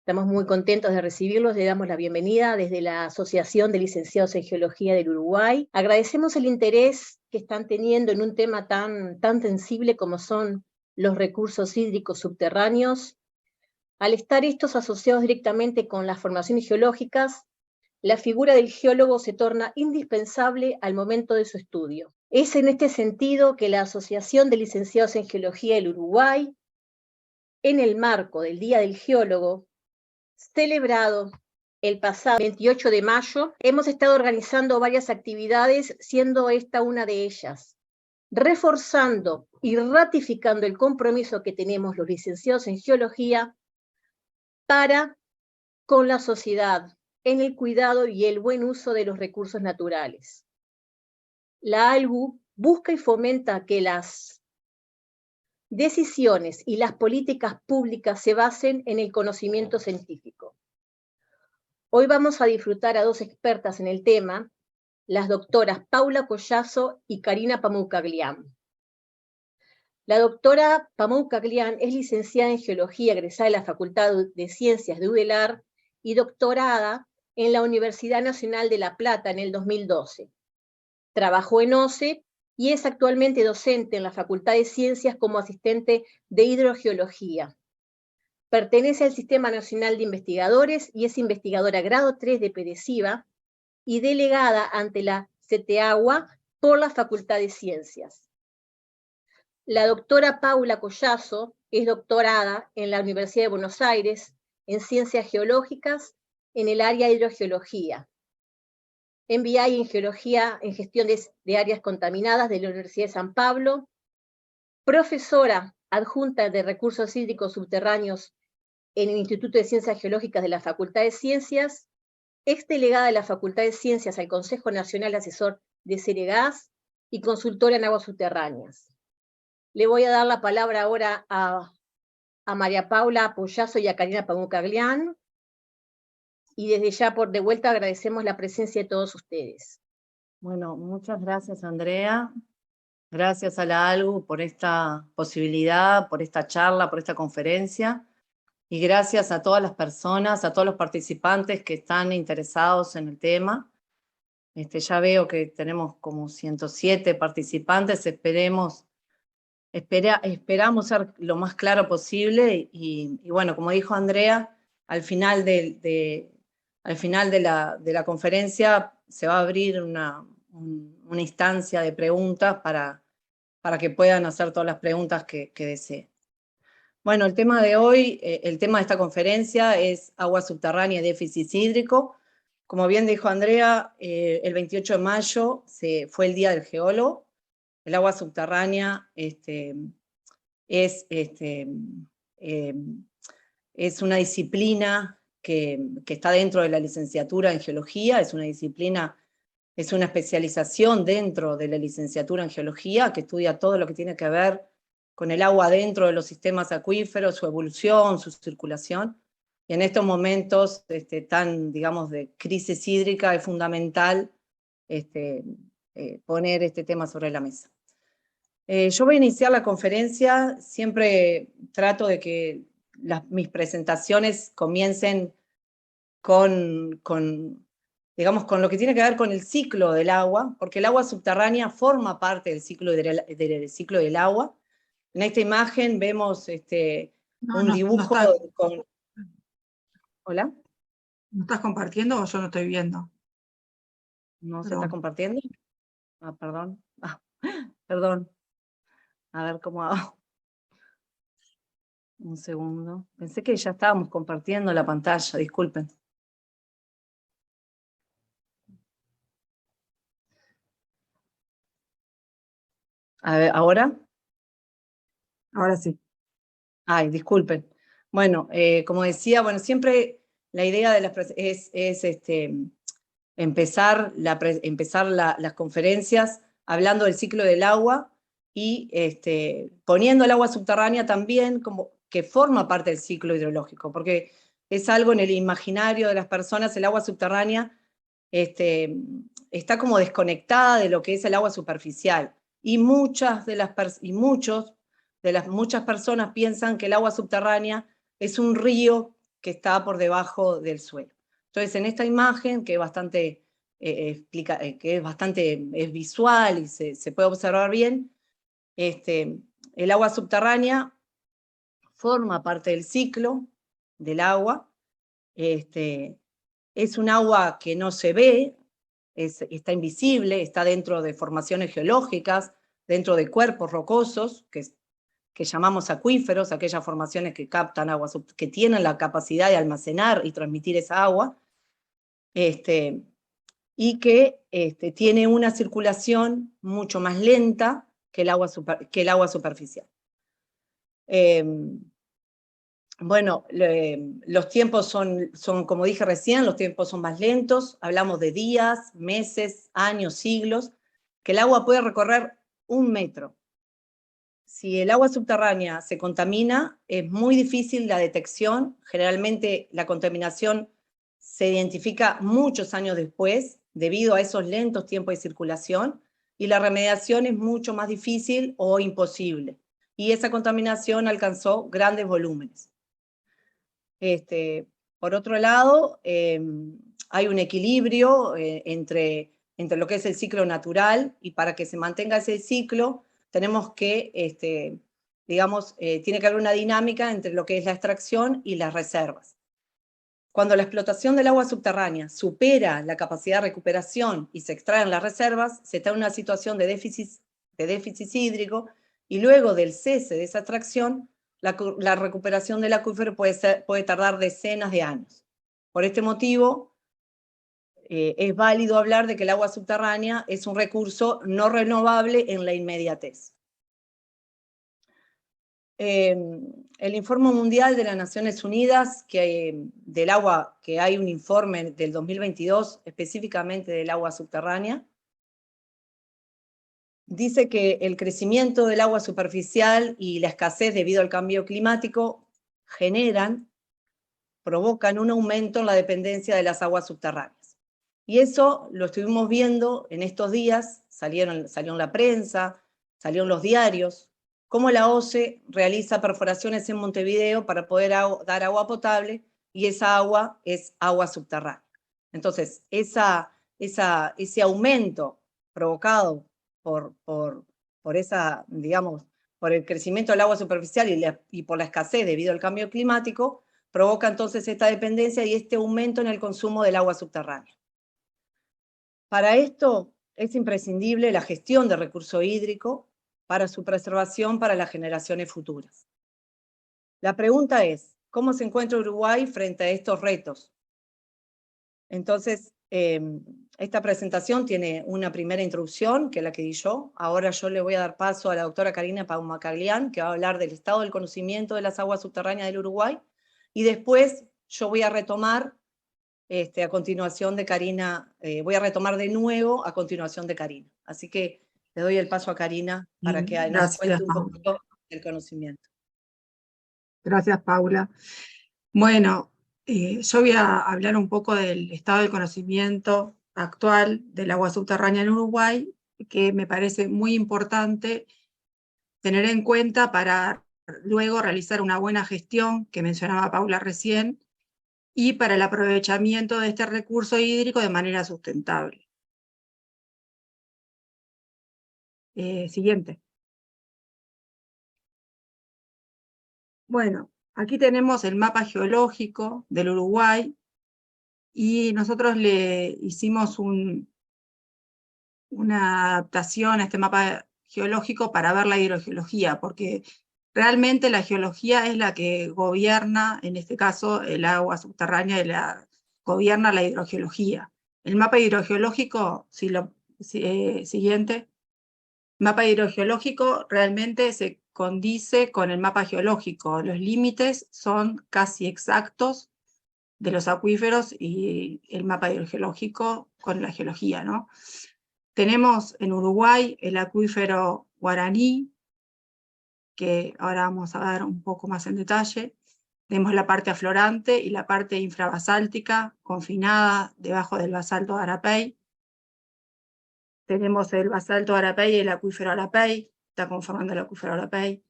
Estamos muy contentos de recibirlos, le damos la bienvenida desde la Asociación de Licenciados en Geología del Uruguay. Agradecemos el interés que están teniendo en un tema tan sensible como son los recursos hídricos subterráneos. Al estar estos asociados directamente con las formaciones geológicas, la figura del geólogo se torna indispensable al momento de su estudio. Es en este sentido que la Asociación de Licenciados en Geología del Uruguay, en el marco del Día del Geólogo, celebrado el pasado 28 de mayo, hemos estado organizando varias actividades, siendo esta una de ellas, reforzando y ratificando el compromiso que tenemos los licenciados en geología para con la sociedad en el cuidado y el buen uso de los recursos naturales. La ALGU busca y fomenta que las decisiones y las políticas públicas se basen en el conocimiento científico. Hoy vamos a disfrutar a dos expertas en el tema, las doctoras Paula Collazo y Karina Pamukkalian. La doctora Pamukkalian es licenciada en Geología, egresada de la Facultad de Ciencias de UDELAR y doctorada en la Universidad Nacional de La Plata en el 2012. Trabajó en OCE y es actualmente docente en la Facultad de Ciencias como asistente de hidrogeología. Pertenece al Sistema Nacional de Investigadores y es investigadora grado 3 de PDCIVA y delegada ante la CETEAGUA por la Facultad de Ciencias. La doctora Paula Collazo es doctorada en la Universidad de Buenos Aires en Ciencias Geológicas en el área de hidrogeología. MBA en Geología en Gestión de Áreas Contaminadas de la Universidad de San Pablo. Profesora adjunta de Recursos Hídricos Subterráneos en el Instituto de Ciencias Geológicas de la Facultad de Ciencias. Exdelegada de la Facultad de Ciencias al Consejo Nacional Asesor de Ceregas y consultora en aguas subterráneas. Le voy a dar la palabra ahora a María Paula Collazo y a Karina Pamukkalian, y desde ya de vuelta agradecemos la presencia de todos ustedes. Bueno, muchas gracias, Andrea. Gracias a la ALGU por esta posibilidad, por esta charla, por esta conferencia. Y gracias a todas las personas, a todos los participantes que están interesados en el tema. Ya veo que tenemos como 107 participantes, esperamos ser lo más claro posible y bueno, como dijo Andrea, al final de la conferencia se va a abrir una instancia de preguntas para que puedan hacer todas las preguntas que deseen. Bueno, el tema de hoy, el tema de esta conferencia es agua subterránea y déficit hídrico. Como bien dijo Andrea, el 28 de mayo fue el Día del Geólogo. El agua subterránea es una disciplina que está dentro de la licenciatura en Geología, es una especialización dentro de la licenciatura en Geología que estudia todo lo que tiene que ver con el agua dentro de los sistemas acuíferos, su evolución, su circulación. Y en estos momentos tan, digamos, de crisis hídrica es fundamental poner este tema sobre la mesa. Yo voy a iniciar la conferencia, siempre trato de que mis presentaciones comiencen con lo que tiene que ver con el ciclo del agua, porque el agua subterránea forma parte del ciclo del agua. En esta imagen vemos un dibujo con... ¿Hola? ¿No estás compartiendo o yo no estoy viendo? ¿No se está compartiendo? Ah, perdón. Perdón. A ver cómo hago. Un segundo. Pensé que ya estábamos compartiendo la pantalla, disculpen. A ver, ¿ahora? Ahora sí. Ay, disculpen. Bueno, como decía, siempre la idea de es empezar las conferencias hablando del ciclo del agua y poniendo el agua subterránea también como que forma parte del ciclo hidrológico, porque es algo en el imaginario de las personas, el agua subterránea está como desconectada de lo que es el agua superficial, y muchas personas piensan que el agua subterránea es un río que está por debajo del suelo. Entonces, en esta imagen, que es bastante, es visual y se puede observar bien, el agua subterránea forma parte del ciclo del agua. Es un agua que no se ve, está invisible, está dentro de formaciones geológicas, dentro de cuerpos rocosos, que llamamos acuíferos, aquellas formaciones que captan agua, que tienen la capacidad de almacenar y transmitir esa agua, y que tiene una circulación mucho más lenta que el agua superficial. Bueno, los tiempos son, como dije recién, los tiempos son más lentos, hablamos de días, meses, años, siglos, que el agua puede recorrer 1 metro. Si el agua subterránea se contamina, es muy difícil la detección. Generalmente la contaminación se identifica muchos años después, debido a esos lentos tiempos de circulación, y la remediación es mucho más difícil o imposible. Y esa contaminación alcanzó grandes volúmenes. Por otro lado, hay un equilibrio entre lo que es el ciclo natural, y para que se mantenga ese ciclo, tenemos que, tiene que haber una dinámica entre lo que es la extracción y las reservas. Cuando la explotación del agua subterránea supera la capacidad de recuperación y se extraen las reservas, se está en una situación de déficit hídrico, y luego del cese de esa extracción, la recuperación del acuífero puede tardar decenas de años. Por este motivo, es válido hablar de que el agua subterránea es un recurso no renovable en la inmediatez. El Informe Mundial de las Naciones Unidas del agua, que hay un informe del 2022 específicamente del agua subterránea, dice que el crecimiento del agua superficial y la escasez debido al cambio climático provocan un aumento en la dependencia de las aguas subterráneas. Y eso lo estuvimos viendo en estos días, salió en la prensa, salió en los diarios, cómo la OCE realiza perforaciones en Montevideo para poder dar agua potable, y esa agua es agua subterránea. Entonces, ese aumento provocado por el crecimiento del agua superficial y por la escasez debido al cambio climático, provoca entonces esta dependencia y este aumento en el consumo del agua subterránea. Para esto es imprescindible la gestión de recurso hídrico para su preservación para las generaciones futuras. La pregunta es, ¿cómo se encuentra Uruguay frente a estos retos? Entonces, esta presentación tiene una primera introducción, que es la que di yo. Ahora yo le voy a dar paso a la doctora Karina Paumacaglián, que va a hablar del estado del conocimiento de las aguas subterráneas del Uruguay, y después yo voy a retomar a continuación de Karina, voy a retomar de nuevo a continuación de Karina. Así que le doy el paso a Karina para que nos cuente un poquito del conocimiento. Gracias, Paula. Bueno, yo voy a hablar un poco del estado del conocimiento actual del agua subterránea en Uruguay, que me parece muy importante tener en cuenta para luego realizar una buena gestión, que mencionaba Paula recién, y para el aprovechamiento de este recurso hídrico de manera sustentable. Siguiente. Bueno, aquí tenemos el mapa geológico del Uruguay, y nosotros le hicimos una adaptación a este mapa geológico para ver la hidrogeología, porque realmente la geología es la que gobierna, en este caso el agua subterránea, gobierna la hidrogeología. El mapa hidrogeológico, siguiente, mapa hidrogeológico realmente se condice con el mapa geológico. Los límites son casi exactos de los acuíferos y el mapa hidrogeológico con la geología, ¿no? Tenemos en Uruguay el acuífero Guaraní, que ahora vamos a ver un poco más en detalle. Tenemos la parte aflorante y la parte infrabasáltica, confinada debajo del basalto de Arapey. Tenemos el basalto de Arapey y el acuífero Arapey, está conformando el acuífero Arapey.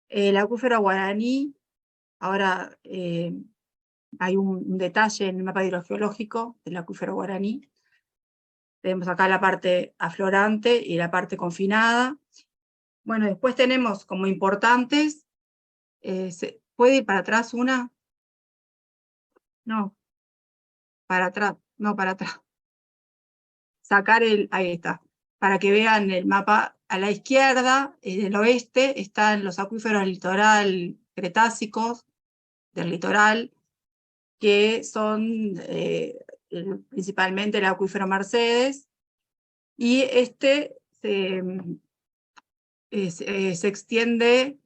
El acuífero Guaraní, ahora hay un detalle en el mapa hidrogeológico del acuífero guaraní. Tenemos acá la parte aflorante y la parte confinada. Bueno, después tenemos como importantes, ¿puede ir para atrás una? No, para atrás, no para atrás. Sacar ahí está, para que vean el mapa. A la izquierda, en el oeste, están los acuíferos litoral cretácicos del litoral, que son principalmente el acuífero Mercedes, y este se extiende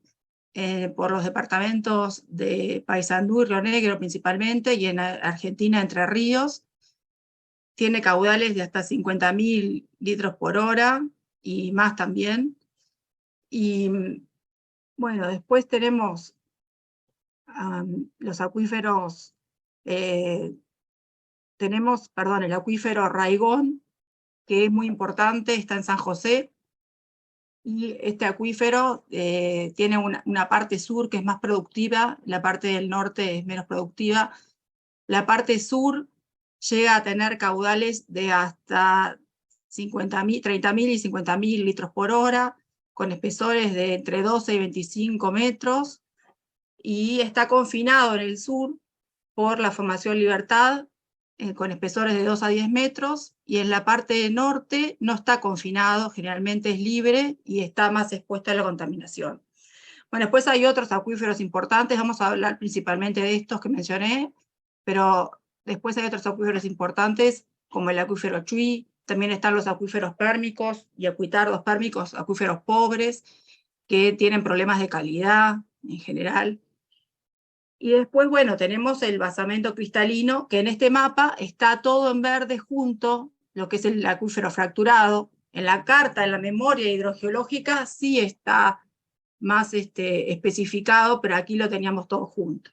por los departamentos de Paysandú y Río Negro principalmente, y en Argentina Entre Ríos. Tiene caudales de hasta 50.000 litros por hora y más también. Y bueno, después tenemos los acuíferos, tenemos, perdón, el acuífero Raigón, que es muy importante, está en San José, y este acuífero tiene una parte sur que es más productiva, la parte del norte es menos productiva. La parte sur llega a tener caudales de hasta 30.000 y 50.000 litros por hora, con espesores de entre 12 y 25 metros, y está confinado en el sur por la Formación Libertad, con espesores de 2 a 10 metros, y en la parte norte no está confinado, generalmente es libre y está más expuesta a la contaminación. Bueno, después hay otros acuíferos importantes, vamos a hablar principalmente de estos que mencioné, pero después hay otros acuíferos importantes, como el acuífero Chuy, también están los acuíferos pérmicos y acuitardos pérmicos, acuíferos pobres, que tienen problemas de calidad en general. Y después, bueno, tenemos el basamento cristalino, que en este mapa está todo en verde junto, lo que es el acuífero fracturado. En la carta, en la memoria hidrogeológica, sí está más especificado, pero aquí lo teníamos todo junto.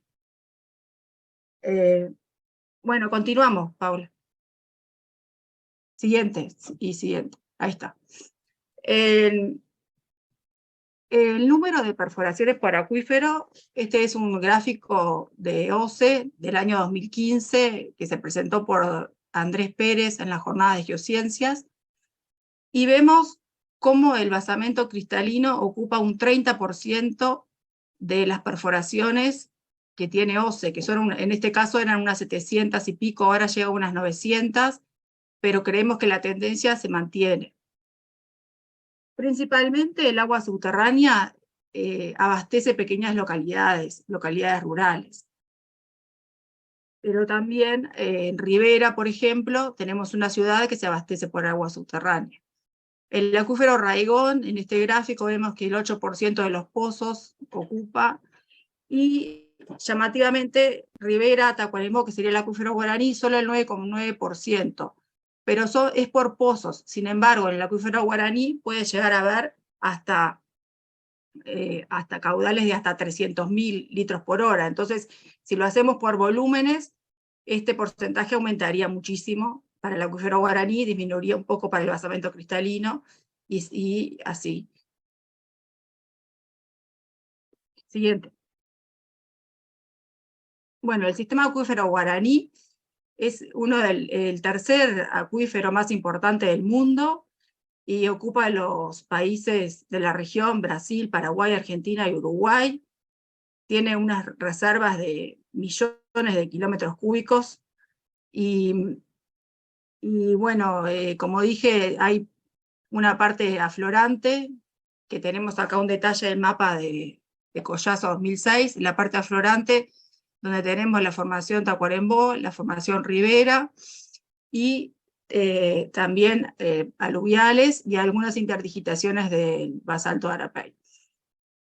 Bueno, continuamos, Paula. Siguiente, y siguiente. Ahí está. El número de perforaciones por acuífero, este es un gráfico de OCE del año 2015, que se presentó por Andrés Pérez en la jornada de Geociencias, y vemos cómo el basamento cristalino ocupa un 30% de las perforaciones que tiene OCE, que son, en este caso eran unas 700 y pico, ahora llega a unas 900, pero creemos que la tendencia se mantiene. Principalmente el agua subterránea abastece pequeñas localidades rurales. Pero también en Rivera, por ejemplo, tenemos una ciudad que se abastece por agua subterránea. El acuífero Raigón, en este gráfico vemos que el 8% de los pozos ocupa, y llamativamente Rivera, Tacuarembó, que sería el acuífero guaraní, solo el 9,9%. Pero eso es por pozos. Sin embargo, en el acuífero guaraní puede llegar a haber hasta caudales de hasta 300.000 litros por hora. Entonces, si lo hacemos por volúmenes, este porcentaje aumentaría muchísimo para el acuífero guaraní, disminuiría un poco para el basamento cristalino, y así. Siguiente. Bueno, el sistema acuífero guaraní es el tercer acuífero más importante del mundo, y ocupa los países de la región, Brasil, Paraguay, Argentina y Uruguay. Tiene unas reservas de millones de kilómetros cúbicos, y bueno, como dije, hay una parte aflorante, que tenemos acá un detalle del mapa de Collazo 2006, la parte aflorante, donde tenemos la formación Tacuarembó, la formación Rivera, y también aluviales y algunas interdigitaciones del basalto Arapey.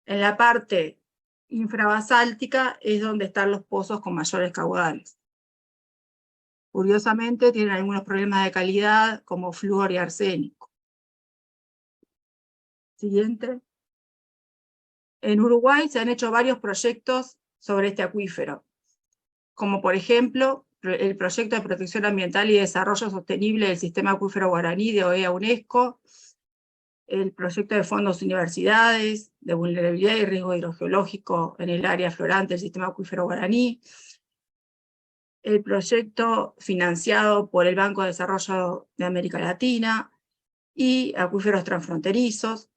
En la parte infrabasáltica es donde están los pozos con mayores caudales. Curiosamente tienen algunos problemas de calidad como flúor y arsénico. Siguiente. En Uruguay se han hecho varios proyectos sobre este acuífero, como por ejemplo el Proyecto de Protección Ambiental y Desarrollo Sostenible del Sistema Acuífero Guaraní de OEA-UNESCO, el Proyecto de Fondos Universidades, de Vulnerabilidad y Riesgo Hidrogeológico en el área florante del Sistema Acuífero Guaraní, el proyecto financiado por el Banco de Desarrollo de América Latina y acuíferos transfronterizos.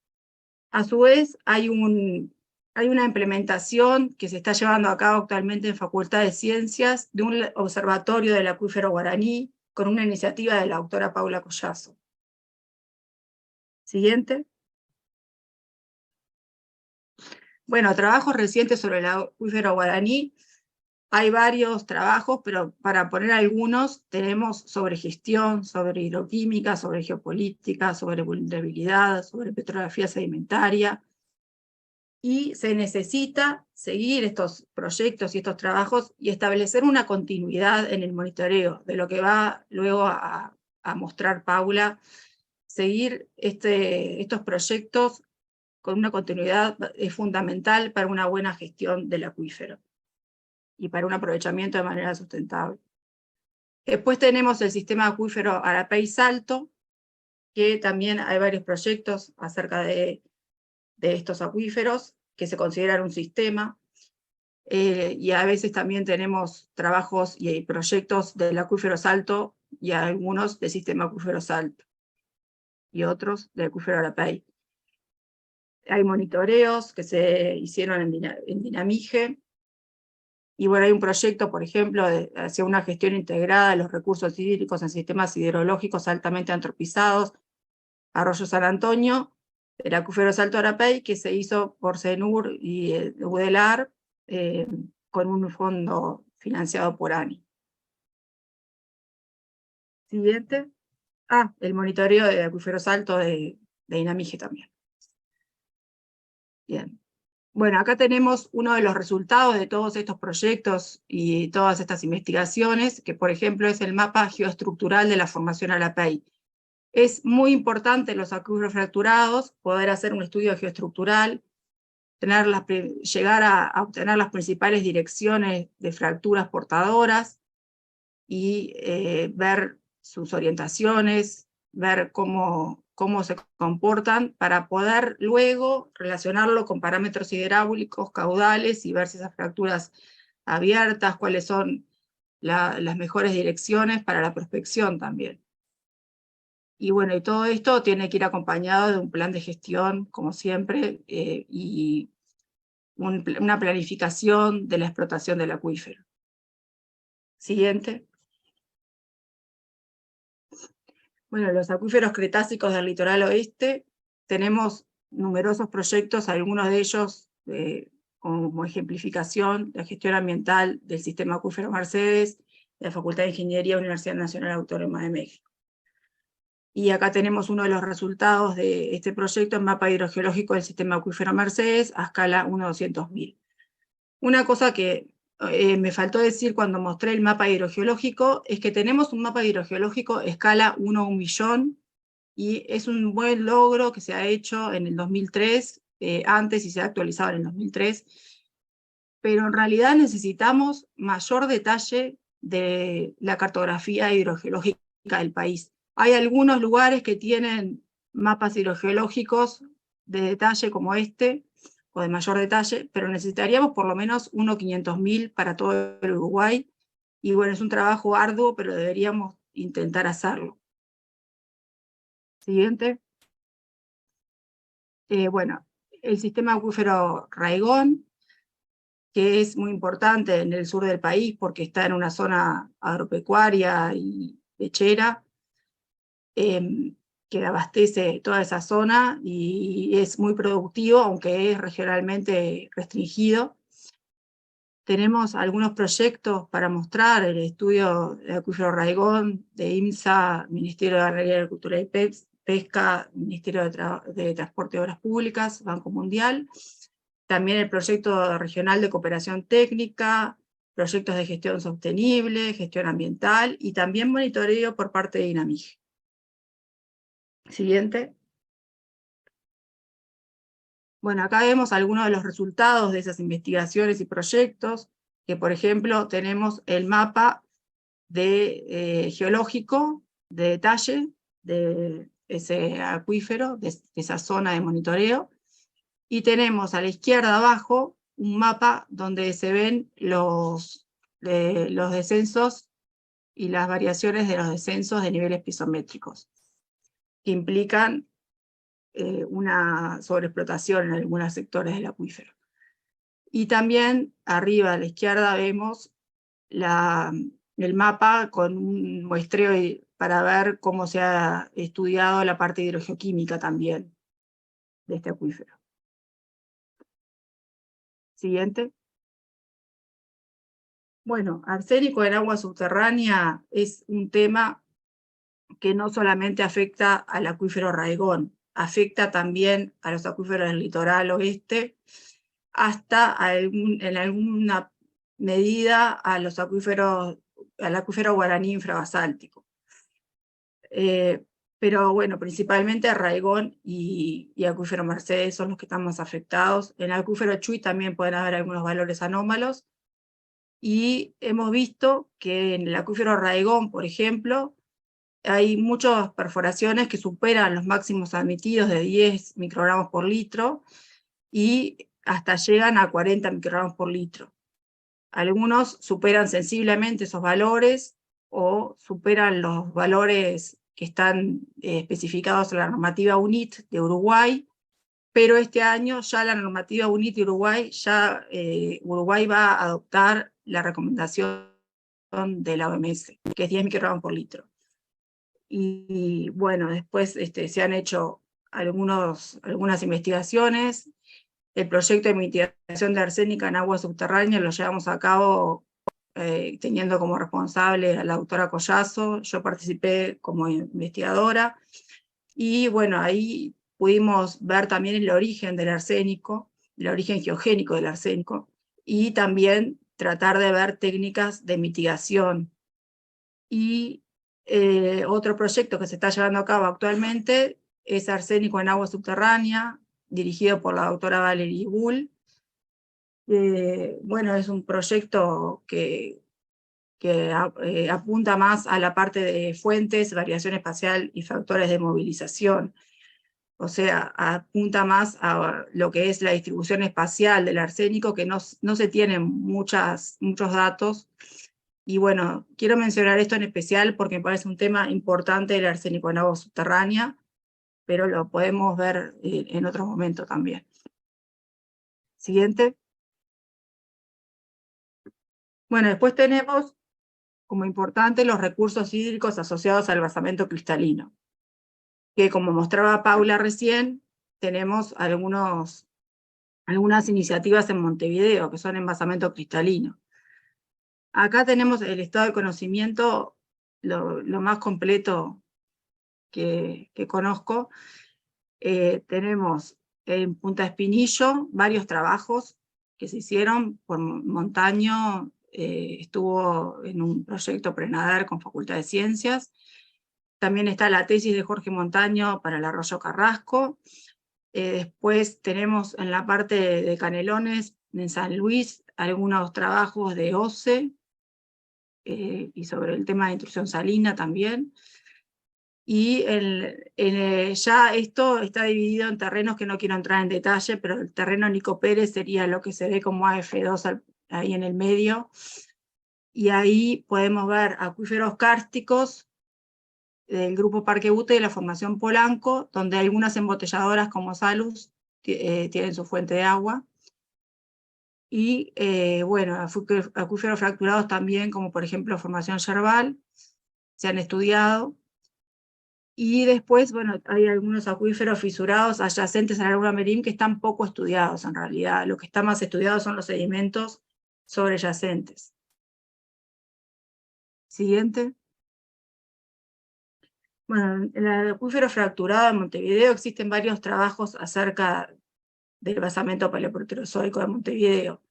A su vez, hay una implementación que se está llevando a cabo actualmente en Facultad de Ciencias de un observatorio del acuífero guaraní con una iniciativa de la doctora Paula Collazo. Siguiente. Bueno, trabajos recientes sobre el acuífero guaraní. Hay varios trabajos, pero para poner algunos, tenemos sobre gestión, sobre hidroquímica, sobre geopolítica, sobre vulnerabilidad, sobre petrografía sedimentaria. Y se necesita seguir estos proyectos y estos trabajos y establecer una continuidad en el monitoreo, de lo que va luego a mostrar Paula. Seguir estos proyectos con una continuidad es fundamental para una buena gestión del acuífero y para un aprovechamiento de manera sustentable. Después tenemos el sistema acuífero Arapey-Salto, que también hay varios proyectos acerca de estos acuíferos, que se consideran un sistema, y a veces también tenemos trabajos y proyectos del acuífero Salto, y algunos del sistema acuífero Salto, y otros del acuífero Arapey. Hay monitoreos que se hicieron en Dinamige, y bueno, hay un proyecto, por ejemplo, hacia una gestión integrada de los recursos hídricos en sistemas hidrológicos altamente antropizados, Arroyo San Antonio, el acuífero Salto Arapey, que se hizo por CENUR y UDELAR, con un fondo financiado por ANI. Siguiente. El monitoreo de acuífero Salto de Dinamige también. Bien. Bueno, acá tenemos uno de los resultados de todos estos proyectos y todas estas investigaciones, que por ejemplo es el mapa geoestructural de la formación Arapey. Es muy importante en los acuíferos fracturados poder hacer un estudio geoestructural, llegar a obtener las principales direcciones de fracturas portadoras y ver sus orientaciones, ver cómo se comportan para poder luego relacionarlo con parámetros hidráulicos, caudales, y ver si esas fracturas abiertas, cuáles son las mejores direcciones para la prospección también. Y bueno, y todo esto tiene que ir acompañado de un plan de gestión, como siempre, y una planificación de la explotación del acuífero. Siguiente. Bueno, los acuíferos cretásicos del litoral oeste, tenemos numerosos proyectos, algunos de ellos como ejemplificación de gestión ambiental del sistema acuífero Mercedes, de la Facultad de Ingeniería, Universidad Nacional Autónoma de México. Y acá tenemos uno de los resultados de este proyecto, el mapa hidrogeológico del sistema acuífero Mercedes, a escala 1/200.000. Una cosa que me faltó decir cuando mostré el mapa hidrogeológico es que tenemos un mapa hidrogeológico escala 1 a 1 millón, y es un buen logro que se ha hecho en el 2003, antes, y se ha actualizado en el 2003, pero en realidad necesitamos mayor detalle de la cartografía hidrogeológica del país. Hay algunos lugares que tienen mapas hidrogeológicos de detalle como este, o de mayor detalle, pero necesitaríamos por lo menos 1/500.000 para todo el Uruguay, y bueno, es un trabajo arduo, pero deberíamos intentar hacerlo. Siguiente. Bueno, el sistema acuífero Raigón, que es muy importante en el sur del país porque está en una zona agropecuaria y lechera, que abastece toda esa zona y es muy productivo, aunque es regionalmente restringido. Tenemos algunos proyectos para mostrar: el estudio de acuífero Raigón, de IMSA, Ministerio de Agricultura y Pesca, Ministerio de Transporte y Obras Públicas, Banco Mundial. También el proyecto regional de cooperación técnica, proyectos de gestión sostenible, gestión ambiental, y también monitoreo por parte de Dinamige. Siguiente. Bueno, acá vemos algunos de los resultados de esas investigaciones y proyectos, que por ejemplo tenemos el mapa geológico de detalle de ese acuífero, de esa zona de monitoreo, y tenemos a la izquierda abajo un mapa donde se ven los los descensos y las variaciones de los descensos de niveles pisométricos, que implican una sobreexplotación en algunos sectores del acuífero. Y también arriba a la izquierda vemos el mapa con un muestreo para ver cómo se ha estudiado la parte hidrogeoquímica también de este acuífero. Siguiente. Bueno, arsénico en agua subterránea es un tema que no solamente afecta al acuífero Raigón, afecta también a los acuíferos del litoral oeste, hasta en alguna medida al acuífero guaraní infrabasáltico. Pero bueno, principalmente Raigón y acuífero Mercedes son los que están más afectados. En el acuífero Chuy también pueden haber algunos valores anómalos, y hemos visto que en el acuífero Raigón, por ejemplo, hay muchas perforaciones que superan los máximos admitidos de 10 microgramos por litro, y hasta llegan a 40 microgramos por litro. Algunos superan sensiblemente esos valores, o superan los valores que están especificados en la normativa UNIT de Uruguay, pero este año ya la normativa UNIT de Uruguay, Uruguay va a adoptar la recomendación de la OMS, que es 10 microgramos por litro. Y bueno, después se han hecho algunas investigaciones. El proyecto de mitigación de arsénica en agua subterránea lo llevamos a cabo teniendo como responsable a la doctora Collazo. Yo participé como investigadora, y bueno, ahí pudimos ver también el origen del arsénico, el origen geogénico del arsénico, y también tratar de ver técnicas de mitigación. Y otro proyecto que se está llevando a cabo actualmente es arsénico en agua subterránea, dirigido por la doctora Valerie Bull. Bueno, es un proyecto que apunta más a la parte de fuentes, variación espacial y factores de movilización. O sea, apunta más a lo que es la distribución espacial del arsénico, que no se tienen muchos datos. Y bueno, quiero mencionar esto en especial porque me parece un tema importante del arsénico en agua subterránea, pero lo podemos ver en otro momento también. Siguiente. Bueno, después tenemos como importante los recursos hídricos asociados al basamento cristalino, que como mostraba Paula recién, tenemos algunas iniciativas en Montevideo que son en basamento cristalino. Acá tenemos el estado de conocimiento, lo más completo que conozco. Tenemos en Punta Espinillo varios trabajos que se hicieron por Montaño, estuvo en un proyecto Prenadar con Facultad de Ciencias. También está la tesis de Jorge Montaño para el Arroyo Carrasco. Después tenemos en la parte de Canelones, en San Luis, algunos trabajos de OCE, y sobre el tema de intrusión salina también. Y ya esto está dividido en terrenos que no quiero entrar en detalle, pero el terreno Nico Pérez sería lo que se ve como AF2 ahí en el medio. Y ahí podemos ver acuíferos kársticos del grupo Parque Ute de la Formación Polanco, donde algunas embotelladoras como Salus tienen su fuente de agua. Y bueno, acuíferos fracturados también, como por ejemplo Formación Yerbal, se han estudiado. Y después, bueno, hay algunos acuíferos fisurados adyacentes a la laguna Merín que están poco estudiados en realidad. Lo que está más estudiado son los sedimentos sobreyacentes. Siguiente. Bueno, en el acuífero fracturado de Montevideo existen varios trabajos acerca del basamento paleoproterozoico de Montevideo.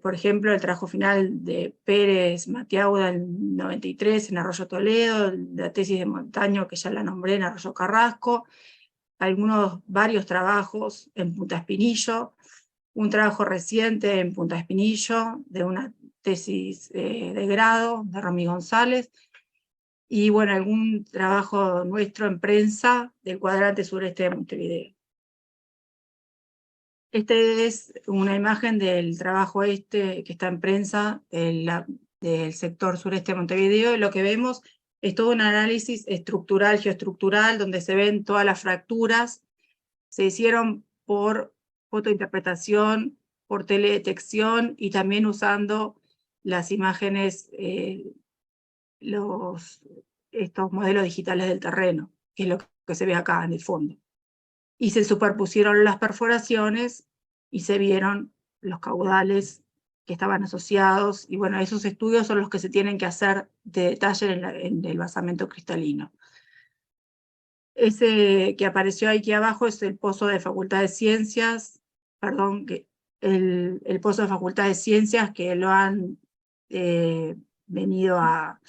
Por ejemplo, el trabajo final de Pérez Matiauda en 93 en Arroyo Toledo, la tesis de Montaño que ya la nombré en Arroyo Carrasco, varios trabajos en Punta Espinillo, un trabajo reciente en Punta Espinillo de una tesis de grado de Romy González, y bueno, algún trabajo nuestro en prensa del cuadrante sureste de Montevideo. Esta es una imagen del trabajo que está en prensa del sector sureste de Montevideo, y lo que vemos es todo un análisis estructural, geoestructural, donde se ven todas las fracturas. Se hicieron por fotointerpretación, por teledetección y también usando las imágenes, estos modelos digitales del terreno, que es lo que se ve acá en el fondo. Y se superpusieron las perforaciones y se vieron los caudales que estaban asociados, y bueno, esos estudios son los que se tienen que hacer de detalle en el basamento cristalino. Ese que apareció aquí abajo es el pozo de Facultad de Ciencias, perdón, el pozo de Facultad de Ciencias que lo han venido a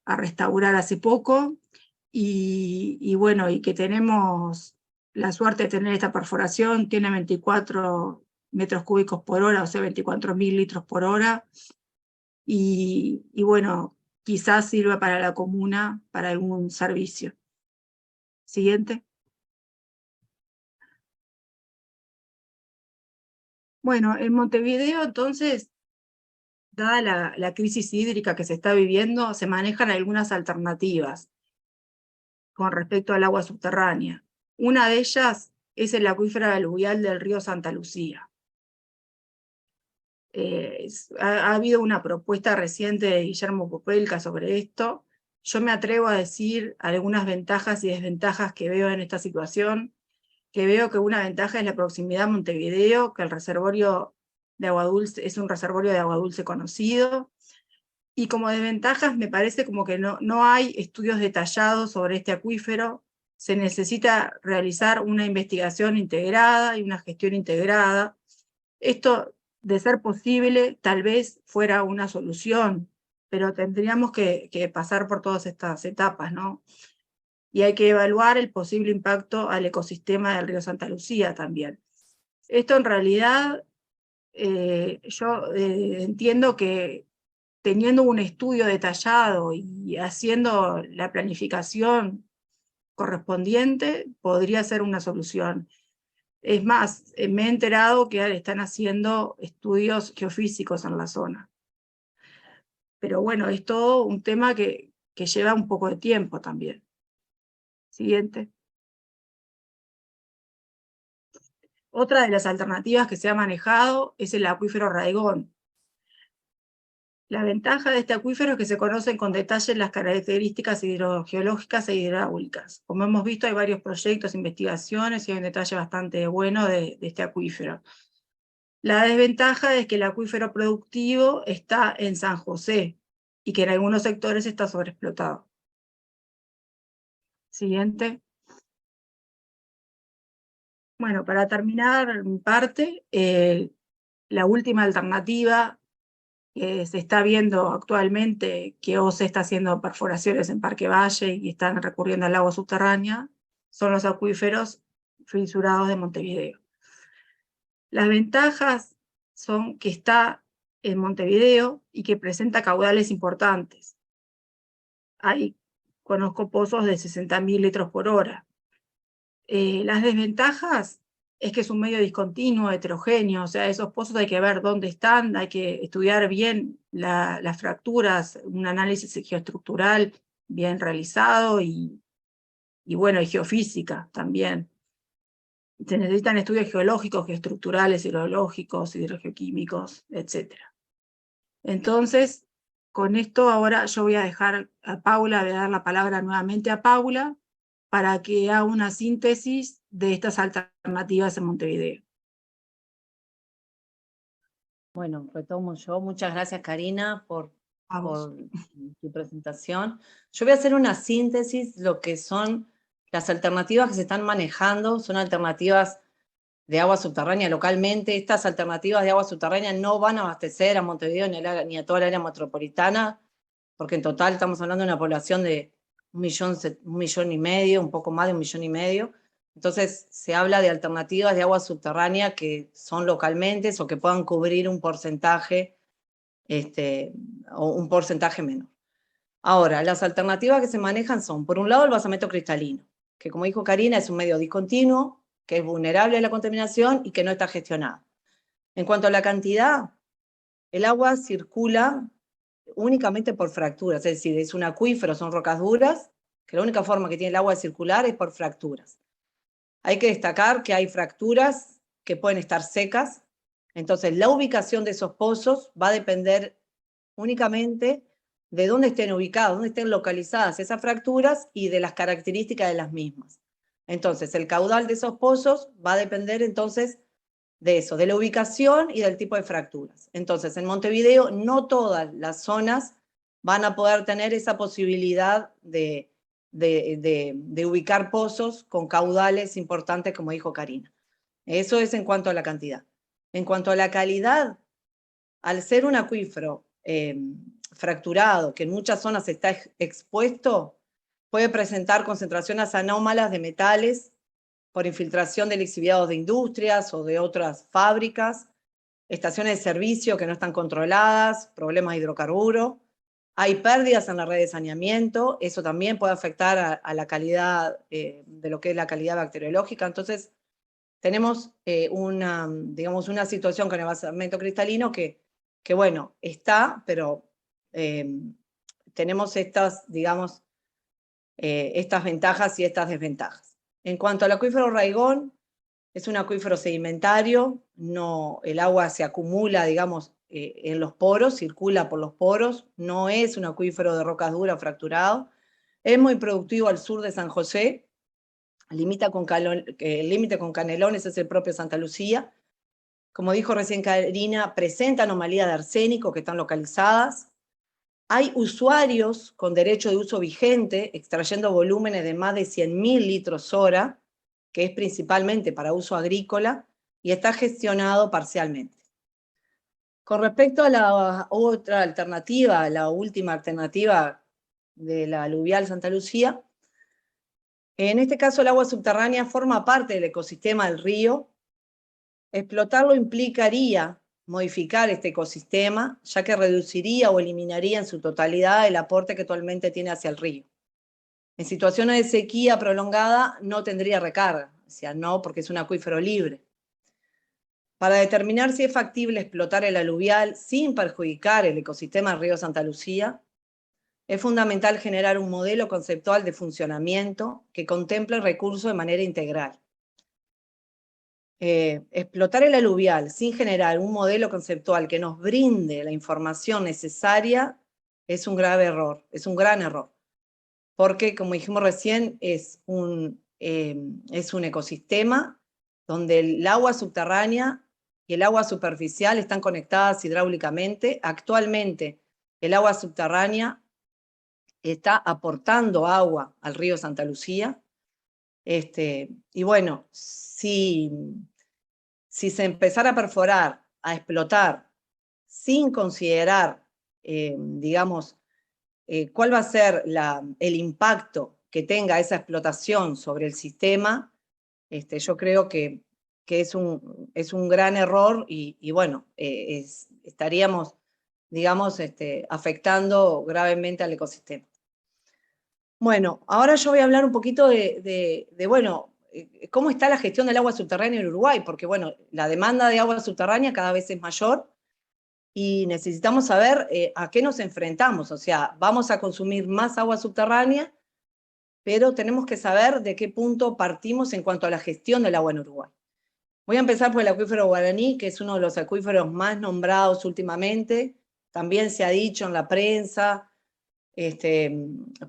restaurar hace poco, y bueno, y que tenemos la suerte de tener esta perforación. Tiene 24 metros cúbicos por hora, o sea, 24.000 litros por hora, y bueno, quizás sirva para la comuna, para algún servicio. Siguiente. Bueno, en Montevideo, entonces, dada la crisis hídrica que se está viviendo, se manejan algunas alternativas con respecto al agua subterránea. Una de ellas es el acuífero aluvial del río Santa Lucía. Ha habido una propuesta reciente de Guillermo Popelka sobre esto. Yo me atrevo a decir algunas ventajas y desventajas que veo en esta situación, que veo que una ventaja es la proximidad a Montevideo, que el reservorio de agua dulce es un reservorio de agua dulce conocido, y como desventajas me parece como que no hay estudios detallados sobre este acuífero. Se necesita realizar una investigación integrada y una gestión integrada. Esto, de ser posible, tal vez fuera una solución, pero tendríamos que pasar por todas estas etapas, ¿no? Y hay que evaluar el posible impacto al ecosistema del río Santa Lucía también. Esto en realidad, yo entiendo que teniendo un estudio detallado y haciendo la planificación correspondiente, podría ser una solución. Es más, me he enterado que están haciendo estudios geofísicos en la zona. Pero bueno, es todo un tema que lleva un poco de tiempo también. Siguiente. Otra de las alternativas que se ha manejado es el acuífero Raigón. La ventaja de este acuífero es que se conocen con detalle las características hidrogeológicas e hidráulicas. Como hemos visto, hay varios proyectos, investigaciones, y hay un detalle bastante bueno de este acuífero. La desventaja es que el acuífero productivo está en San José, y que en algunos sectores está sobreexplotado. Siguiente. Bueno, para terminar mi parte, la última alternativa que se está viendo actualmente, que OCE está haciendo perforaciones en Parque Valle y están recurriendo al agua subterránea, son los acuíferos fisurados de Montevideo. Las ventajas son que está en Montevideo y que presenta caudales importantes. Conozco pozos de 60.000 litros por hora. Las desventajas es que es un medio discontinuo, heterogéneo, o sea, esos pozos hay que ver dónde están, hay que estudiar bien las fracturas, un análisis geoestructural bien realizado, y bueno, y geofísica también. Se necesitan estudios geológicos, geoestructurales, hidrológicos, hidrogeoquímicos, etc. Entonces, con esto ahora yo voy a dejar a Paula, voy a dar la palabra nuevamente a Paula, para que haga una síntesis de estas alternativas en Montevideo. Bueno, retomo yo. Muchas gracias, Karina, por tu presentación. Yo voy a hacer una síntesis. Lo que son las alternativas que se están manejando son alternativas de agua subterránea localmente. Estas alternativas de agua subterránea no van a abastecer a Montevideo ni a toda la área metropolitana, porque en total estamos hablando de una población de 1,5 millones, un poco más de 1,5 millones. Entonces se habla de alternativas de agua subterránea que son localmente o que puedan cubrir un porcentaje, o un porcentaje menor. Ahora, las alternativas que se manejan son, por un lado, el basamento cristalino, que como dijo Karina, es un medio discontinuo, que es vulnerable a la contaminación y que no está gestionada. En cuanto a la cantidad, el agua circula únicamente por fracturas, es decir, es un acuífero, son rocas duras, que la única forma que tiene el agua de circular es por fracturas. Hay que destacar que hay fracturas que pueden estar secas, entonces la ubicación de esos pozos va a depender únicamente de dónde estén ubicados, dónde estén localizadas esas fracturas y de las características de las mismas. Entonces, el caudal de esos pozos va a depender entonces de eso, de la ubicación y del tipo de fracturas. Entonces, en Montevideo no todas las zonas van a poder tener esa posibilidad de ubicar pozos con caudales importantes, como dijo Karina. Eso es en cuanto a la cantidad. En cuanto a la calidad, al ser un acuífero fracturado, que en muchas zonas está expuesto, puede presentar concentraciones anómalas de metales por infiltración de lixiviados de industrias o de otras fábricas, estaciones de servicio que no están controladas, problemas de hidrocarburos. Hay pérdidas en la red de saneamiento, eso también puede afectar a la calidad de lo que es la calidad bacteriológica. Entonces, tenemos digamos, una situación con el basamento cristalino que bueno, está, pero tenemos estas, digamos, estas ventajas y estas desventajas. En cuanto al acuífero Raigón, es un acuífero sedimentario, el agua se acumula, digamos, en los poros, circula por los poros, no es un acuífero de rocas duras fracturado, es muy productivo al sur de San José, el límite con Canelones es el propio Santa Lucía. Como dijo recién Karina, presenta anomalías de arsénico que están localizadas. Hay usuarios con derecho de uso vigente, extrayendo volúmenes de más de 100.000 litros hora, que es principalmente para uso agrícola, y está gestionado parcialmente. Con respecto a la otra alternativa, la última alternativa de la aluvial Santa Lucía, en este caso el agua subterránea forma parte del ecosistema del río. Explotarlo implicaría modificar este ecosistema, ya que reduciría o eliminaría en su totalidad el aporte que actualmente tiene hacia el río. En situaciones de sequía prolongada no tendría recarga, o sea, no porque es un acuífero libre. Para determinar si es factible explotar el aluvial sin perjudicar el ecosistema del río Santa Lucía, es fundamental generar un modelo conceptual de funcionamiento que contemple el recurso de manera integral. Explotar el aluvial sin generar un modelo conceptual que nos brinde la información necesaria es un grave error, es un gran error. Porque, como dijimos recién, es un ecosistema donde el agua subterránea y el agua superficial están conectadas hidráulicamente. Actualmente, el agua subterránea está aportando agua al río Santa Lucía. Y bueno, si se empezara a perforar, a explotar, sin considerar, digamos, cuál va a ser el impacto que tenga esa explotación sobre el sistema, yo creo que es un gran error y bueno, estaríamos, digamos, afectando gravemente al ecosistema. Bueno, ahora yo voy a hablar un poquito bueno, cómo está la gestión del agua subterránea en Uruguay, porque bueno, la demanda de agua subterránea cada vez es mayor y necesitamos saber a qué nos enfrentamos, o sea, vamos a consumir más agua subterránea, pero tenemos que saber de qué punto partimos en cuanto a la gestión del agua en Uruguay. Voy a empezar por el acuífero Guaraní, que es uno de los acuíferos más nombrados últimamente, también se ha dicho en la prensa,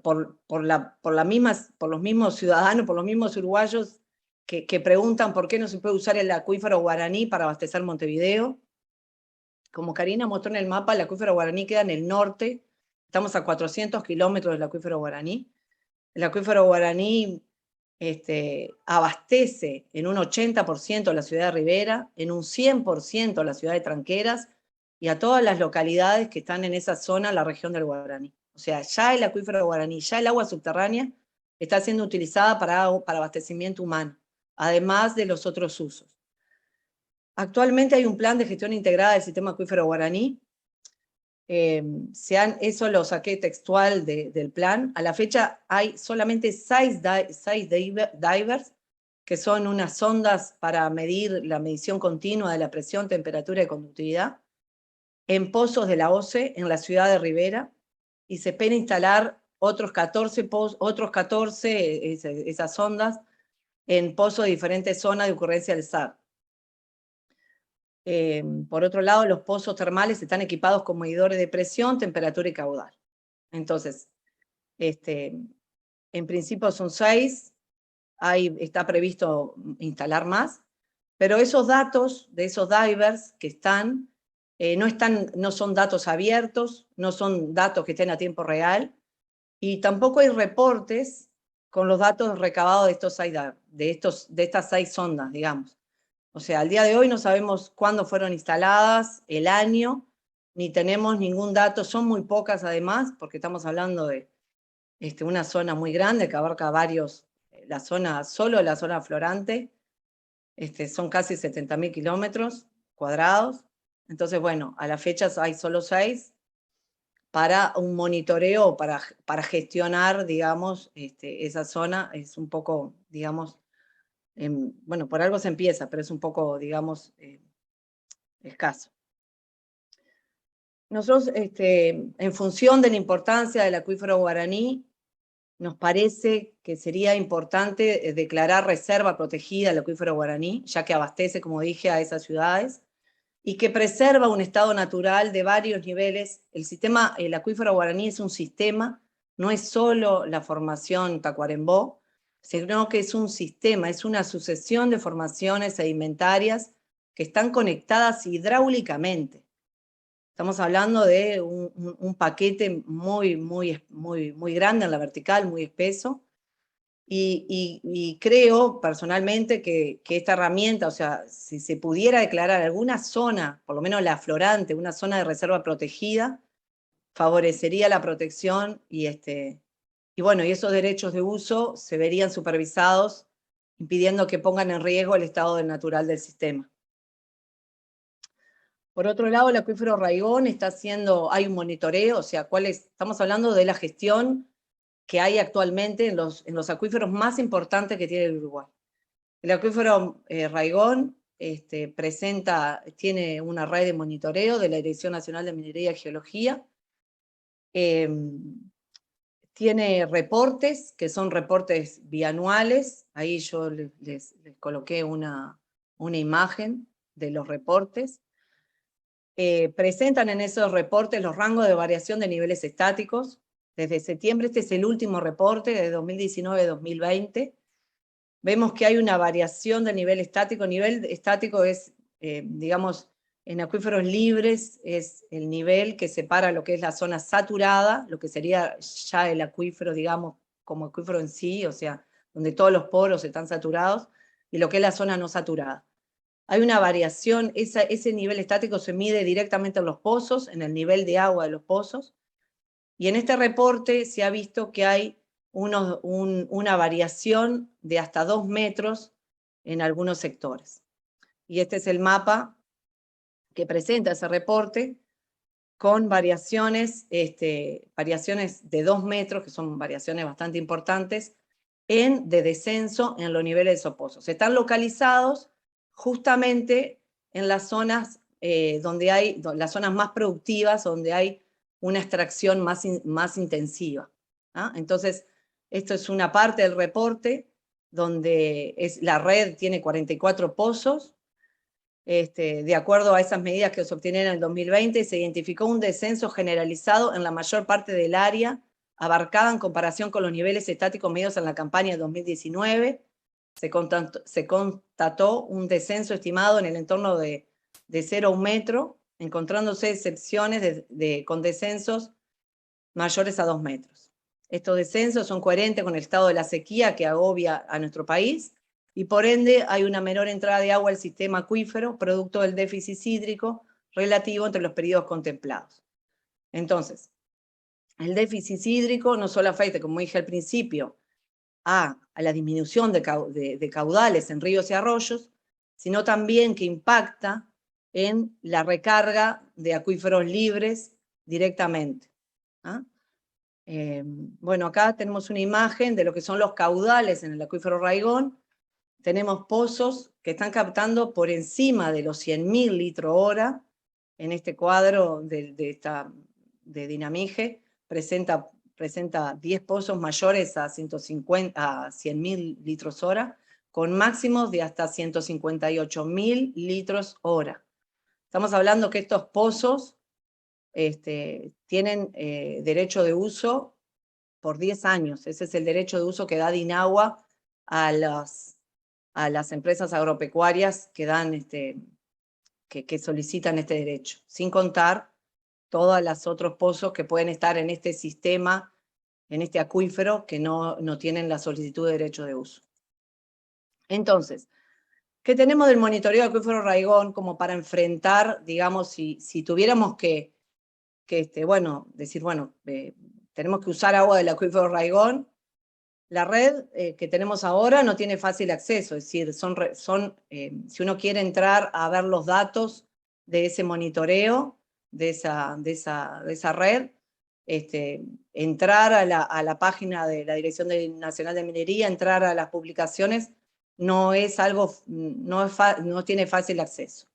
por los mismos ciudadanos, por los mismos uruguayos que preguntan por qué no se puede usar el acuífero Guaraní para abastecer Montevideo. Como Karina mostró en el mapa, el acuífero Guaraní queda en el norte, estamos a 400 kilómetros del acuífero Guaraní. El acuífero Guaraní abastece en un 80% a la ciudad de Rivera, en un 100% a la ciudad de Tranqueras y a todas las localidades que están en esa zona, la región del Guaraní. O sea, ya el acuífero Guaraní, ya el agua subterránea está siendo utilizada para abastecimiento humano, además de los otros usos. Actualmente hay un plan de gestión integrada del sistema acuífero Guaraní. Eso lo saqué textual del plan. A la fecha hay solamente 6 divers que son unas sondas para medir la medición continua de la presión, temperatura y conductividad, en pozos de la OCE, en la ciudad de Rivera, y se espera instalar otros 14 esas sondas en pozos de diferentes zonas de ocurrencia del SAR. Por otro lado, los pozos termales están equipados con medidores de presión, temperatura y caudal. Entonces, en principio son 6, está previsto instalar más, pero esos datos de esos divers que están, no son datos abiertos, no son datos que estén a tiempo real, y tampoco hay reportes con los datos recabados de estas 6 sondas, digamos. O sea, al día de hoy no sabemos cuándo fueron instaladas, el año, ni tenemos ningún dato, son muy pocas además, porque estamos hablando de una zona muy grande que abarca varios, solo la zona florante, son casi 70.000 kilómetros cuadrados. Entonces, bueno, a las fechas hay solo 6 para un monitoreo, para gestionar, digamos, esa zona. Es un poco, digamos, bueno, por algo se empieza, pero es un poco, digamos, escaso. Nosotros, en función de la importancia del acuífero guaraní, nos parece que sería importante declarar reserva protegida al acuífero guaraní, ya que abastece, como dije, a esas ciudades, y que preserva un estado natural de varios niveles. El acuífero guaraní es un sistema, no es solo la formación Tacuarembó, sino que es un sistema, es una sucesión de formaciones sedimentarias que están conectadas hidráulicamente. Estamos hablando de un paquete muy grande en la vertical, muy espeso, y creo personalmente que esta herramienta, o sea, si se pudiera declarar alguna zona, por lo menos la aflorante, una zona de reserva protegida, favorecería la protección y bueno, y esos derechos de uso se verían supervisados, impidiendo que pongan en riesgo el estado natural del sistema. Por otro lado, el acuífero Raigón hay un monitoreo, o sea, estamos hablando de la gestión que hay actualmente en los acuíferos más importantes que tiene el Uruguay. El acuífero Raigón tiene una red de monitoreo de la Dirección Nacional de Minería y Geología. Tiene reportes, que son reportes bianuales. Ahí yo les coloqué una imagen de los reportes. Presentan en esos reportes los rangos de variación de niveles estáticos. Desde septiembre, este es el último reporte, de 2019-2020. Vemos que hay una variación de nivel estático. Nivel estático es, digamos, en acuíferos libres, es el nivel que separa lo que es la zona saturada, lo que sería ya el acuífero, digamos, como acuífero en sí, o sea, donde todos los poros están saturados, y lo que es la zona no saturada. Hay una variación, ese nivel estático se mide directamente en los pozos, en el nivel de agua de los pozos, y en este reporte se ha visto que hay una variación de hasta 2 metros en algunos sectores. Y este es el mapa que presenta ese reporte, con variaciones de 2 metros, que son variaciones bastante importantes, de descenso en los niveles de esos pozos. Están localizados justamente en las zonas las zonas más productivas, donde hay una extracción más intensiva. Entonces, esto es una parte del reporte, donde la red tiene 44 pozos. De acuerdo a esas medidas que se obtienen en el 2020, se identificó un descenso generalizado en la mayor parte del área abarcada en comparación con los niveles estáticos medidos en la campaña de 2019. Se constató un descenso estimado en el entorno de 0 a 1 metro, encontrándose excepciones con descensos mayores a 2 metros. Estos descensos son coherentes con el estado de la sequía que agobia a nuestro país, y por ende hay una menor entrada de agua al sistema acuífero, producto del déficit hídrico relativo entre los periodos contemplados. Entonces, el déficit hídrico no solo afecta, como dije al principio, a la disminución de caudales en ríos y arroyos, sino también que impacta en la recarga de acuíferos libres directamente. Bueno, acá tenemos una imagen de lo que son los caudales en el acuífero Raigón. tenemos pozos que están captando por encima de los 100.000 litros hora. En este cuadro de Dinamige presenta 10 pozos mayores a 100.000 litros hora, con máximos de hasta 158.000 litros hora. Estamos hablando que estos pozos tienen derecho de uso por 10 años. Ese es el derecho de uso que da Dinagua a las empresas agropecuarias que solicitan este derecho, sin contar todos los otros pozos que pueden estar en este sistema, en este acuífero, que no tienen la solicitud de derecho de uso. Entonces, ¿qué tenemos del monitoreo de acuífero Raigón como para enfrentar, digamos, si tuviéramos que decir, bueno, tenemos que usar agua del acuífero Raigón? La red que tenemos ahora no tiene fácil acceso, es decir, si uno quiere entrar a ver los datos de ese monitoreo, de esa red, entrar a la página de la Dirección Nacional de Minería, entrar a las publicaciones, no tiene fácil acceso.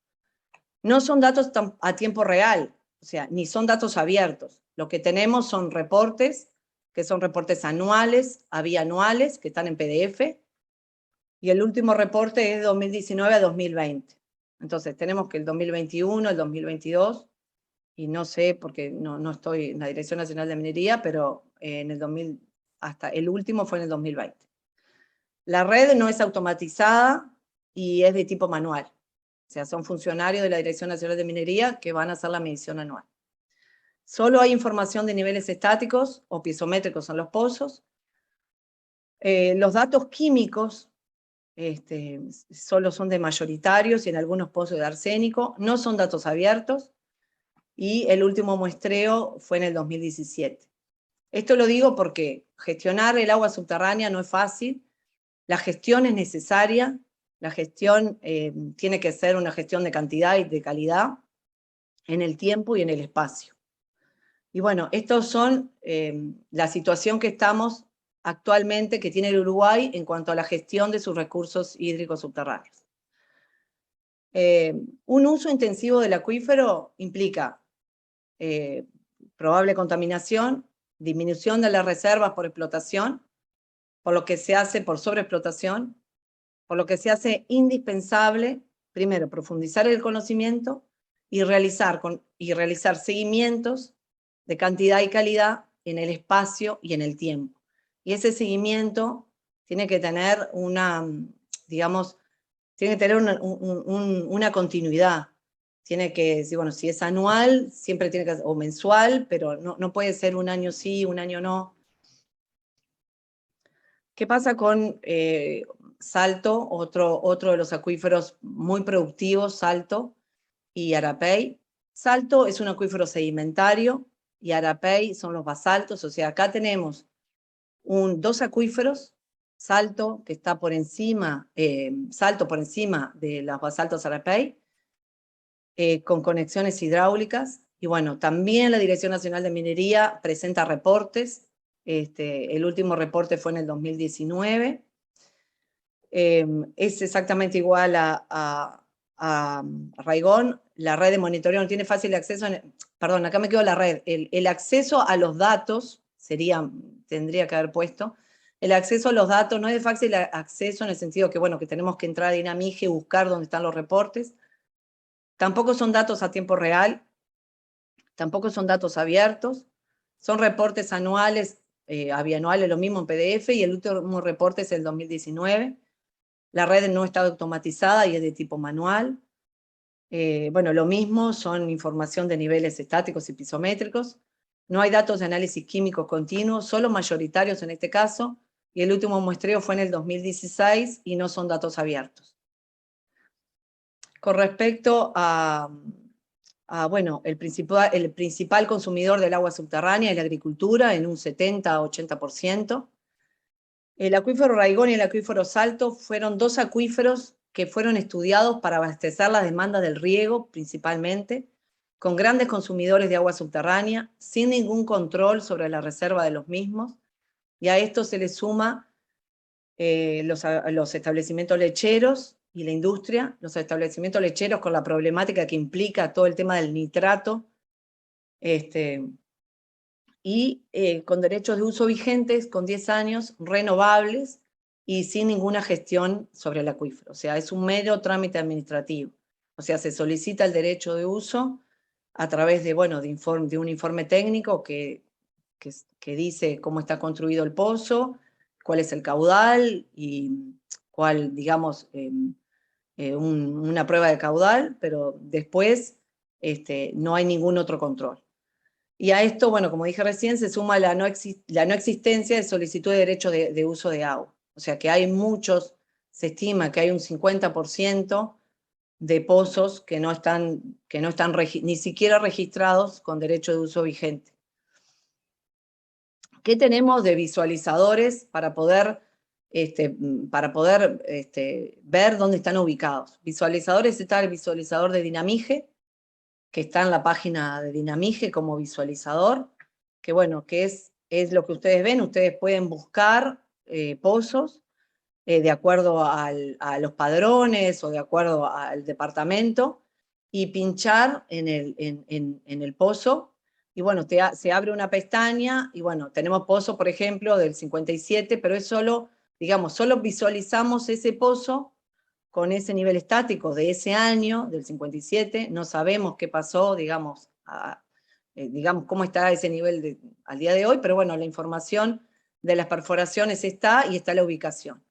No son datos a tiempo real, o sea, ni son datos abiertos. Lo que tenemos son reportes, que son reportes anuales, bianuales, que están en PDF, y el último reporte es de 2019 a 2020. Entonces tenemos que el 2021, el 2022, y no sé, porque no estoy en la Dirección Nacional de Minería, pero hasta el último fue en el 2020. La red no es automatizada y es de tipo manual. O sea, son funcionarios de la Dirección Nacional de Minería que van a hacer la medición anual. Solo hay información de niveles estáticos o piezométricos en los pozos. Los datos químicos solo son de mayoritarios y en algunos pozos de arsénico. No son datos abiertos. Y el último muestreo fue en el 2017. Esto lo digo porque gestionar el agua subterránea no es fácil. La gestión es necesaria. La gestión tiene que ser una gestión de cantidad y de calidad en el tiempo y en el espacio. Y bueno, estos son la situación que estamos actualmente, que tiene el Uruguay en cuanto a la gestión de sus recursos hídricos subterráneos. Un uso intensivo del acuífero implica probable contaminación, disminución de las reservas por explotación, por lo que se hace por sobreexplotación, por lo que se hace indispensable, primero, profundizar el conocimiento y realizar seguimientos de cantidad y calidad en el espacio y en el tiempo. Y ese seguimiento tiene que tener una continuidad. Tiene que, bueno, si es anual, siempre tiene que ser, o mensual, pero no puede ser un año sí, un año no. ¿Qué pasa con Salto, otro de los acuíferos muy productivos, Salto y Arapey? Salto es un acuífero sedimentario y Arapey son los basaltos, o sea, acá tenemos dos acuíferos, Salto, que está por encima, Salto por encima de los basaltos Arapey, con conexiones hidráulicas, y bueno, también la Dirección Nacional de Minería presenta reportes. El último reporte fue en el 2019. Es exactamente igual a Raigón. La red de monitoreo no tiene fácil acceso, perdón, acá me quedo la red. El acceso a los datos, tendría que haber puesto, el acceso a los datos no es de fácil acceso en el sentido que, bueno, que tenemos que entrar a Dinamige y buscar dónde están los reportes. Tampoco son datos a tiempo real, tampoco son datos abiertos, son reportes anuales, bianuales, lo mismo en PDF, y el último reporte es el 2019. La red no está automatizada y es de tipo manual. Bueno, lo mismo, son información de niveles estáticos y pisométricos. No hay datos de análisis químico continuo, solo mayoritarios en este caso, y el último muestreo fue en el 2016 y no son datos abiertos. Con respecto bueno, el principal consumidor del agua subterránea es la agricultura, en un 70-80%. El acuífero Raigón y el acuífero Salto fueron dos acuíferos que fueron estudiados para abastecer las demandas del riego, principalmente, con grandes consumidores de agua subterránea, sin ningún control sobre la reserva de los mismos, y a esto se le suma los establecimientos lecheros y la industria, los establecimientos lecheros con la problemática que implica todo el tema del nitrato, y con derechos de uso vigentes, con 10 años, renovables, y sin ninguna gestión sobre el acuífero. O sea, es un mero trámite administrativo. O sea, se solicita el derecho de uso a través de, bueno, de un informe técnico que dice cómo está construido el pozo, cuál es el caudal y cuál, digamos, una prueba de caudal, pero después no hay ningún otro control. Y a esto, bueno, como dije recién, se suma la no existencia de solicitud de derecho de uso de agua. O sea que hay muchos, se estima que hay un 50% de pozos que no están ni siquiera registrados con derecho de uso vigente. ¿Qué tenemos de visualizadores para poder ver dónde están ubicados? Visualizadores, está el visualizador de Dinamige, que está en la página de Dinamige como visualizador, que bueno, que es lo que ustedes ven. Ustedes pueden buscar pozos de acuerdo a los padrones o de acuerdo al departamento, y pinchar en el pozo, y bueno, se abre una pestaña, y bueno, tenemos pozo, por ejemplo, del 57, pero es solo, digamos, solo visualizamos ese pozo con ese nivel estático de ese año, del 57, no sabemos qué pasó, digamos, digamos cómo está ese nivel al día de hoy, pero bueno, la información de las perforaciones está, y está la ubicación.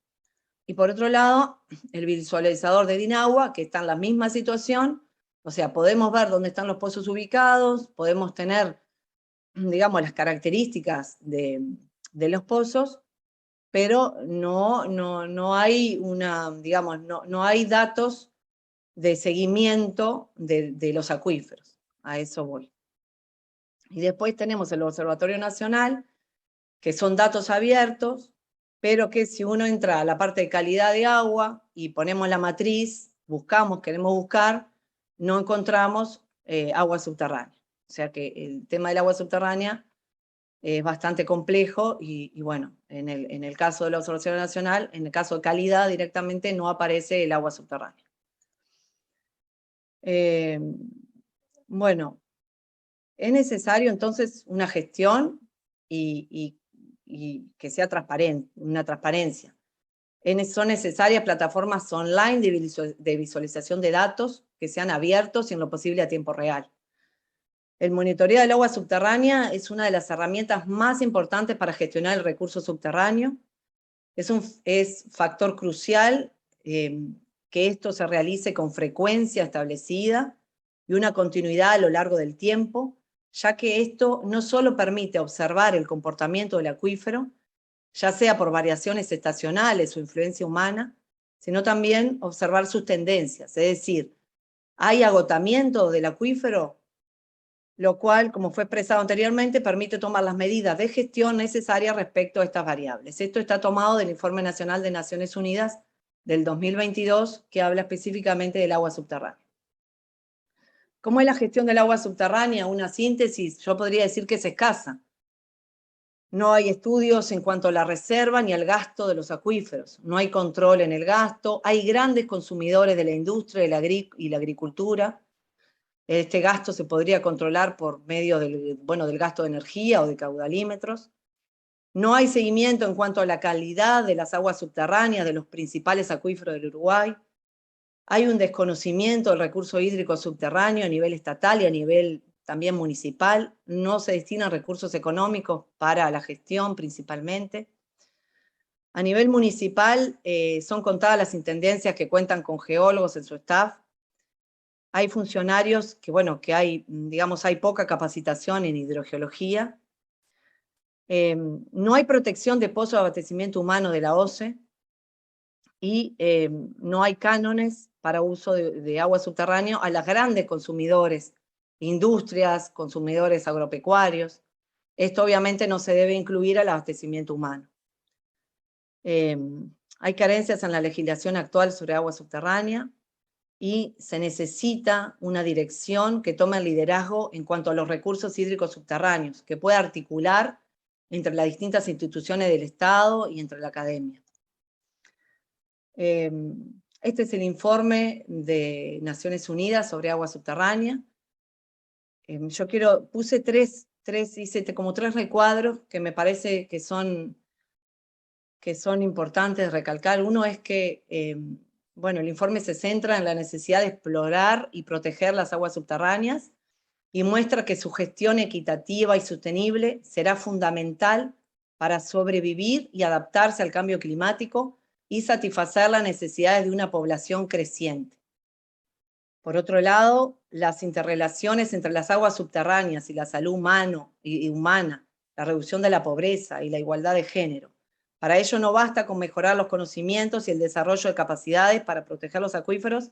Y por otro lado, el visualizador de Dinagua, que está en la misma situación, o sea, podemos ver dónde están los pozos ubicados, podemos tener, digamos, las características de los pozos, pero no hay digamos, no hay datos de seguimiento de los acuíferos. A eso voy. Y después tenemos el Observatorio Nacional, que son datos abiertos, pero que si uno entra a la parte de calidad de agua y ponemos la matriz, queremos buscar, no encontramos agua subterránea. O sea que el tema del agua subterránea es bastante complejo, y bueno, en el caso de la Observación Nacional, en el caso de calidad directamente no aparece el agua subterránea. Bueno, es necesario entonces una gestión y que sea transparente, una transparencia. Son necesarias plataformas online de visualización de datos que sean abiertos y en lo posible a tiempo real. El monitoreo del agua subterránea es una de las herramientas más importantes para gestionar el recurso subterráneo. Es factor crucial que esto se realice con frecuencia establecida y una continuidad a lo largo del tiempo, ya que esto no solo permite observar el comportamiento del acuífero, ya sea por variaciones estacionales o influencia humana, sino también observar sus tendencias. Es decir, hay agotamiento del acuífero, lo cual, como fue expresado anteriormente, permite tomar las medidas de gestión necesarias respecto a estas variables. Esto está tomado del Informe Nacional de Naciones Unidas del 2022, que habla específicamente del agua subterránea. ¿Cómo es la gestión del agua subterránea? Una síntesis, yo podría decir que es escasa. No hay estudios en cuanto a la reserva ni al gasto de los acuíferos. No hay control en el gasto. Hay grandes consumidores de la industria y la agricultura. Este gasto se podría controlar por medio del gasto de energía o de caudalímetros. No hay seguimiento en cuanto a la calidad de las aguas subterráneas de los principales acuíferos del Uruguay. Hay un desconocimiento del recurso hídrico subterráneo a nivel estatal y a nivel también municipal. No se destinan recursos económicos para la gestión principalmente. A nivel municipal son contadas las intendencias que cuentan con geólogos en su staff. Hay funcionarios que hay poca capacitación en hidrogeología. No hay protección de pozos de abastecimiento humano de la OCE, y no hay cánones para uso de agua subterránea a los grandes consumidores, industrias, consumidores agropecuarios. Esto obviamente no se debe incluir al abastecimiento humano. Hay carencias en la legislación actual sobre agua subterránea, y se necesita una dirección que tome el liderazgo en cuanto a los recursos hídricos subterráneos, que pueda articular entre las distintas instituciones del Estado y entre la academia. Este es el informe de Naciones Unidas sobre agua subterránea. Yo puse hice como tres recuadros que me parece que son importantes recalcar. Uno es que, bueno, el informe se centra en la necesidad de explorar y proteger las aguas subterráneas y muestra que su gestión equitativa y sostenible será fundamental para sobrevivir y adaptarse al cambio climático y satisfacer las necesidades de una población creciente. Por otro lado, las interrelaciones entre las aguas subterráneas y la salud humana, la reducción de la pobreza y la igualdad de género. Para ello no basta con mejorar los conocimientos y el desarrollo de capacidades para proteger los acuíferos,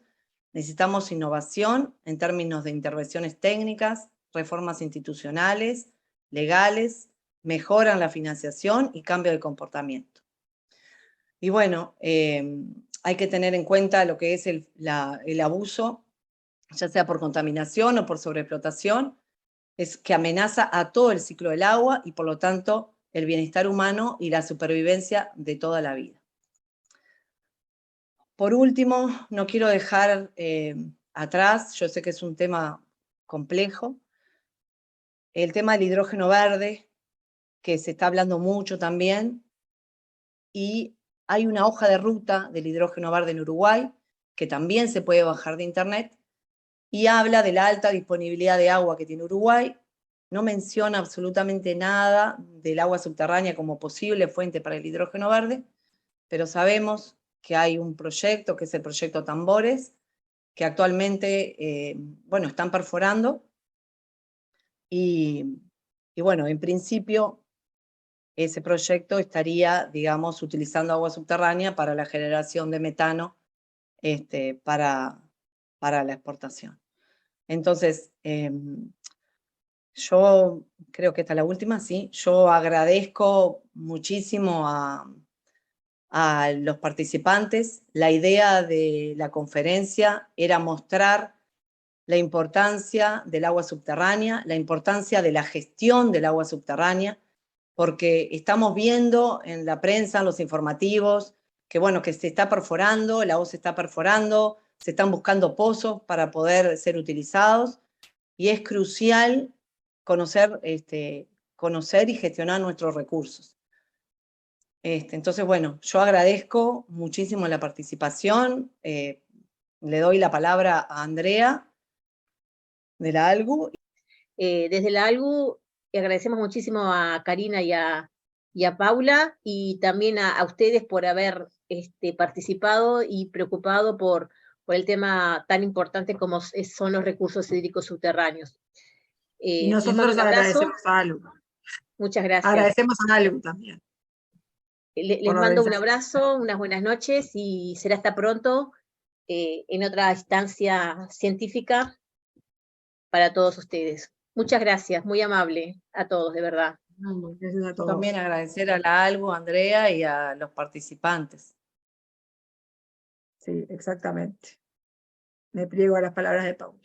necesitamos innovación en términos de intervenciones técnicas, reformas institucionales, legales, mejora en la financiación y cambio de comportamiento. Y bueno, hay que tener en cuenta lo que es el abuso, ya sea por contaminación o por sobreexplotación, es que amenaza a todo el ciclo del agua y por lo tanto el bienestar humano y la supervivencia de toda la vida. Por último, no quiero dejar atrás, yo sé que es un tema complejo, el tema del hidrógeno verde, que se está hablando mucho también, y hay una hoja de ruta del hidrógeno verde en Uruguay, que también se puede bajar de internet, y habla de la alta disponibilidad de agua que tiene Uruguay, no menciona absolutamente nada del agua subterránea como posible fuente para el hidrógeno verde, pero sabemos que hay un proyecto, que es el proyecto Tambores, que actualmente, bueno, están perforando, y bueno, en principio, ese proyecto estaría, digamos, utilizando agua subterránea para la generación de metano para la exportación. Entonces, yo creo que esta es la última, sí. Yo agradezco muchísimo a los participantes. La idea de la conferencia era mostrar la importancia del agua subterránea, la importancia de la gestión del agua subterránea, porque estamos viendo en la prensa, en los informativos, que bueno, que se está perforando, la OCE está perforando, se están buscando pozos para poder ser utilizados, y es crucial conocer y gestionar nuestros recursos. Entonces, bueno, yo agradezco muchísimo la participación, le doy la palabra a Andrea de la ALGU. Desde la ALGU agradecemos muchísimo a Karina y a Paula, y también a ustedes por haber participado y preocupado por el tema tan importante como son los recursos hídricos subterráneos. Y nosotros agradecemos a ALGU. Muchas gracias. Agradecemos a ALGU también. Les mando un abrazo, unas buenas noches y será hasta pronto en otra instancia científica para todos ustedes. Muchas gracias, muy amable a todos, de verdad. Gracias a todos. También agradecer a la ALGU, a Andrea y a los participantes. Sí, exactamente. Me pliego a las palabras de Paula.